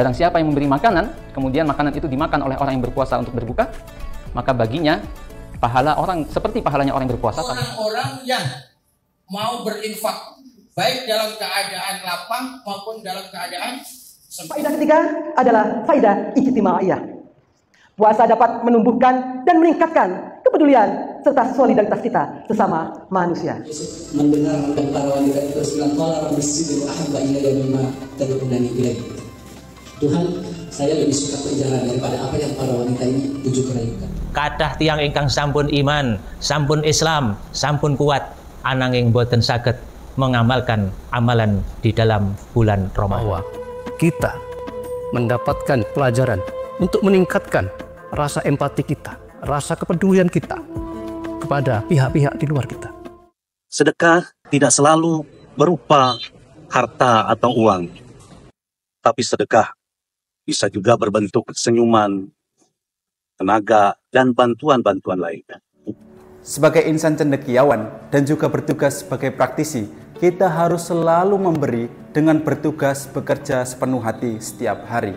Barang siapa yang memberi makanan, kemudian makanan itu dimakan oleh orang yang berpuasa untuk berbuka, maka baginya pahala orang seperti pahalanya orang yang berpuasa. Orang-orang yang mau berinfak, baik dalam keadaan lapang maupun dalam keadaan sempit. Faedah ketiga adalah faedah ijtimaiyah. Puasa dapat menumbuhkan dan meningkatkan kepedulian serta solidaritas kita sesama manusia. Mendengar para wanita itu bilang, "Qala rabbisidru ahabba ilayya mimma tad'unani ilaihi." Tuhan, saya lebih suka penjara daripada apa yang para wanita ini tuju keraihkan. Kathah tiyang ingkang sampun iman, sampun Islam, sampun kuat, ananging boten saged mengamalkan amalan di dalam bulan Ramadan. Kita mendapatkan pelajaran untuk meningkatkan rasa empati kita, rasa kepedulian kita kepada pihak-pihak di luar kita. Sedekah tidak selalu berupa harta atau uang, tapi sedekah bisa juga berbentuk senyuman, tenaga, dan bantuan-bantuan lainnya. Sebagai insan cendekiawan dan juga bertugas sebagai praktisi, kita harus selalu memberi dengan bertugas bekerja sepenuh hati setiap hari.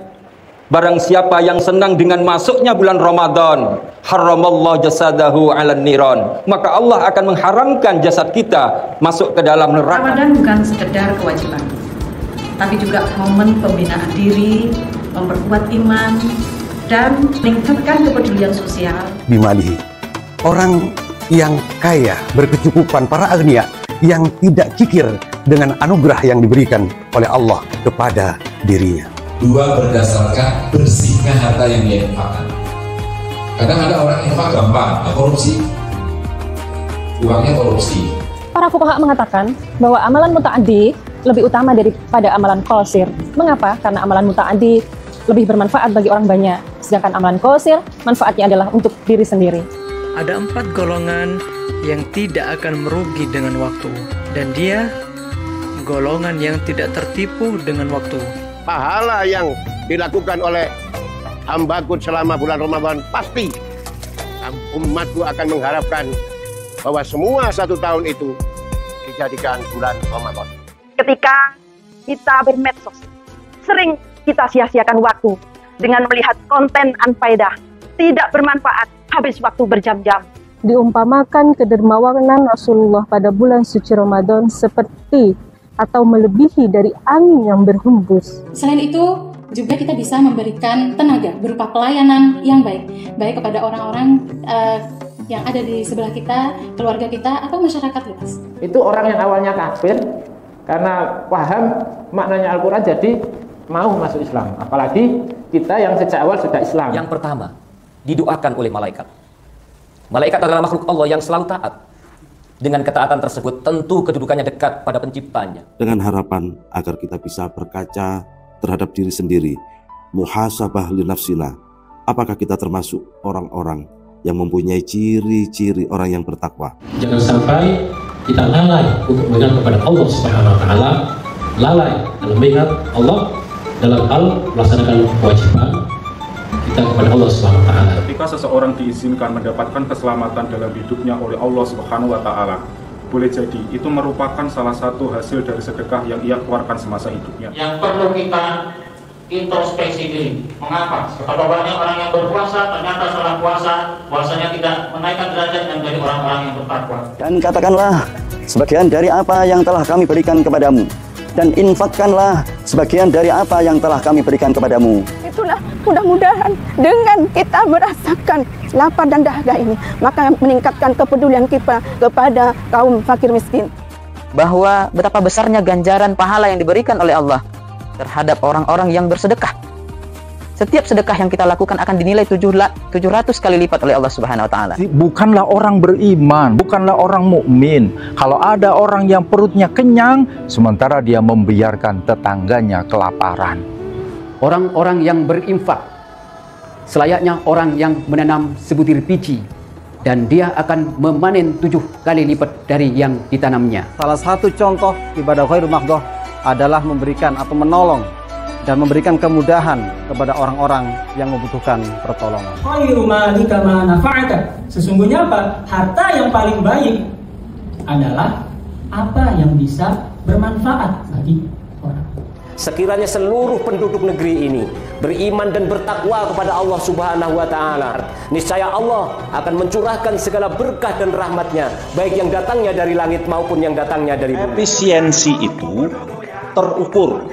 Barang siapa yang senang dengan masuknya bulan Ramadan, haramallahu jasadahu 'alan niran, maka Allah akan mengharamkan jasad kita masuk ke dalam neraka. Ramadan bukan sekedar kewajiban, tapi juga momen pembinaan diri, memperkuat iman, dan meningkatkan kepedulian sosial. Bimalihi, orang yang kaya, berkecukupan, para agnia yang tidak kikir dengan anugerah yang diberikan oleh Allah kepada dirinya. Dua, berdasarkan bersihnya harta yang dia infakkan. Kadang ada orang infak gampang, korupsi, uangnya korupsi. Para fuqaha mengatakan bahwa amalan muta'addi lebih utama daripada amalan qasir. Mengapa? Karena amalan muta'addi lebih bermanfaat bagi orang banyak, sedangkan amalan qasir manfaatnya adalah untuk diri sendiri. Ada 4 golongan yang tidak akan merugi dengan waktu, dan dia golongan yang tidak tertipu dengan waktu. Pahala yang dilakukan oleh hambaku selama bulan Ramadan pasti umatku akan mengharapkan bahwa semua 1 tahun itu dijadikan bulan Ramadan. Ketika kita bermedsos, sering kita sia-siakan waktu dengan melihat konten unfaedah, tidak bermanfaat, habis waktu berjam-jam. Diumpamakan kedermawanan Rasulullah pada bulan suci Ramadan seperti atau melebihi dari angin yang berhembus. Selain itu, juga kita bisa memberikan tenaga berupa pelayanan yang baik, baik kepada orang-orang yang ada di sebelah kita, keluarga kita, atau masyarakat luas. Itu orang yang awalnya kafir, karena paham maknanya Al-Quran, jadi mau masuk Islam. Apalagi kita yang sejak awal sudah Islam. Yang pertama, didoakan oleh malaikat. Malaikat adalah makhluk Allah yang selalu taat. Dengan ketaatan tersebut tentu kedudukannya dekat pada penciptanya. Dengan harapan agar kita bisa berkaca terhadap diri sendiri, muhasabah li nafsina. Apakah kita termasuk orang-orang yang mempunyai ciri-ciri orang yang bertakwa? Jangan sampai kita lalai untuk mengingat kepada Allah Subhanahu wa taala, lalai dalam mengingat Allah dalam hal melaksanakan kewajiban kita kepada Allah Subhanahu wa taala. Ketika seseorang diizinkan mendapatkan keselamatan dalam hidupnya oleh Allah Subhanahu wa taala, boleh jadi itu merupakan salah satu hasil dari sedekah yang ia keluarkan semasa hidupnya. Yang perlu kita introspeksi diri. Mengapa? Kalau banyak orang yang berpuasa ternyata setelah puasanya tidak menaikkan derajat yang dari orang-orang yang bertakwa. Dan katakanlah sebagian dari apa yang telah kami berikan kepadamu, dan infakkanlah sebagian dari apa yang telah kami berikan kepadamu. Itulah mudah-mudahan dengan kita merasakan lapar dan dahaga ini, maka meningkatkan kepedulian kita kepada kaum fakir miskin. Bahwa betapa besarnya ganjaran pahala yang diberikan oleh Allah terhadap orang-orang yang bersedekah. Setiap sedekah yang kita lakukan akan dinilai 700 kali lipat oleh Allah Subhanahu wa taala. Bukanlah orang beriman, bukanlah orang mukmin kalau ada orang yang perutnya kenyang sementara dia membiarkan tetangganya kelaparan. Orang-orang yang berinfak selayaknya orang yang menanam sebutir biji, dan dia akan memanen 7 kali lipat dari yang ditanamnya. Salah satu contoh ibadah khairul maqdoh adalah memberikan atau menolong dan memberikan kemudahan kepada orang-orang yang membutuhkan pertolongan. Khairu malika ma nafa'aka. Sesungguhnya apa? Harta yang paling baik adalah apa yang bisa bermanfaat bagi orang. sekiranya seluruh penduduk negeri ini beriman dan bertakwa kepada Allah Subhanahu wa Ta'ala, niscaya Allah akan mencurahkan segala berkah dan rahmatnya, baik yang datangnya dari langit maupun yang datangnya dari bumi. Efisiensi itu terukur,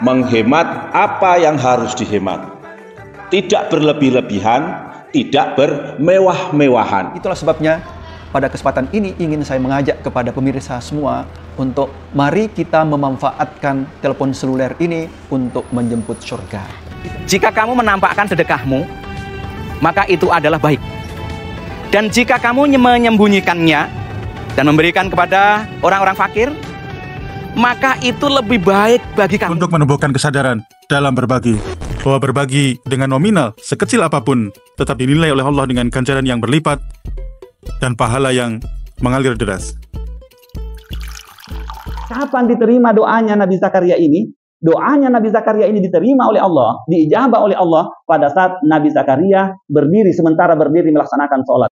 menghemat apa yang harus dihemat, tidak berlebih-lebihan, tidak bermewah-mewahan. Itulah sebabnya pada kesempatan ini ingin saya mengajak kepada pemirsa semua untuk mari kita memanfaatkan telepon seluler ini untuk menjemput surga. Jika kamu menampakkan sedekahmu, maka itu adalah baik. Dan jika kamu menyembunyikannya dan memberikan kepada orang-orang fakir, maka itu lebih baik bagi kamu. Untuk menumbuhkan kesadaran dalam berbagi, bahwa berbagi dengan nominal sekecil apapun tetap dinilai oleh Allah dengan ganjaran yang berlipat dan pahala yang mengalir deras. Kapan diterima doanya Nabi Zakaria ini? Doanya Nabi Zakaria ini diterima oleh Allah, diijabah oleh Allah pada saat Nabi Zakaria sementara berdiri melaksanakan sholat.